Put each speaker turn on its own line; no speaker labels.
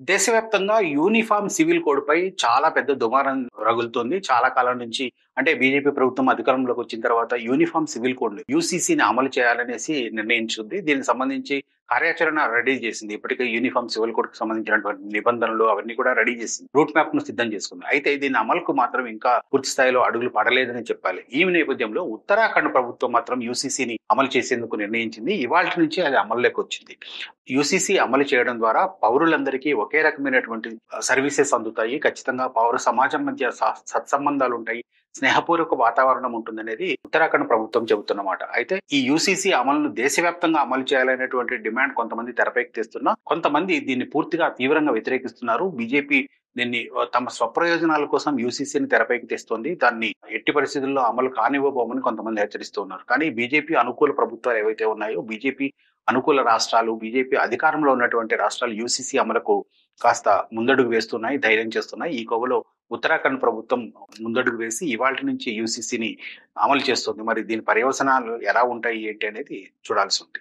దేశవ్యాప్తంగా uniform civil కోడ్‌పై చాలా పెద్ద దుమారం రగులుతోంది. చాలా కాలం నుంచి అంటే బీజేపీ ప్రభుత్వం అధికారంలోకి వచ్చిన తర్వాత యూనిఫార్మ్ సివిల్ కోడ్‌ని యూసీసీని అమలు చేయాలనేసి నిర్ణయించుకుంది. దీనికి సంబంధించి కార్యాచరణ రెడీ చేసింది. ఇప్పటికే యూనిఫార్మ్ సివిల్ కోడ్‌కి సంబంధించినటువంటి నిబంధనలు అవన్నీ కూడా రెడీ చేసింది. రూట్ మ్యాప్‌ను సిద్ధం చేసుకుంది. అయితే దీని అమలుకు మాత్రం ఇంకా పూర్తి స్థాయిలో అడుగులు పడలేదని చెప్పాలి. ఈ నేపథ్యంలో ఉత్తరాఖండ్ ప్రభుత్వం మాత్రం యూసీసీని అమలు చేసేందుకు నిర్ణయించింది. ఇవాల్టి నుంచి అది అమల్లోకి వచ్చింది. యూసీసీ అమలు చేయడం ద్వారా పౌరులందరికీ ఒకే రకమైనటువంటి సర్వీసెస్ అందుతాయి. ఖచ్చితంగా పౌర సమాజం మధ్య సత్సంబంధాలుంటాయి. స్నేహపూర్వక వాతావరణం ఉంటుందనేది ఉత్తరాఖండ్ ప్రభుత్వం చెబుతున్నమాట. అయితే ఈ యూసీసీ అమలును దేశవ్యాప్తంగా అమలు చేయాలనేటువంటి డిమాండ్ కొంతమంది తెరపైకి తెస్తున్నా, కొంతమంది దీన్ని పూర్తిగా తీవ్రంగా వ్యతిరేకిస్తున్నారు. బీజేపీ దీన్ని తమ స్వప్రయోజనాల కోసం యూసీసీని తెరపైకి తెస్తోంది. దాన్ని ఎట్టి పరిస్థితుల్లో అమలు కానివ్వబోమని కొంతమంది హెచ్చరిస్తూ ఉన్నారు. కానీ బీజేపీ అనుకూల ప్రభుత్వాలు ఏవైతే ఉన్నాయో, బీజేపీ అనుకూల రాష్ట్రాలు, బీజేపీ అధికారంలో ఉన్నటువంటి రాష్ట్రాలు యూసీసీ అమలుకు కాస్త ముందడుగు వేస్తున్నాయి, ధైర్యం చేస్తున్నాయి. ఈ కోవలో ఉత్తరాఖండ్ ప్రభుత్వం ముందడుగు వేసి ఇవాల్టి నుంచి యూసీసీని అమలు చేస్తుంది. మరి దీని పర్యవసనాలు ఎలా ఉంటాయి ఏంటి అనేది చూడాల్సి ఉంది.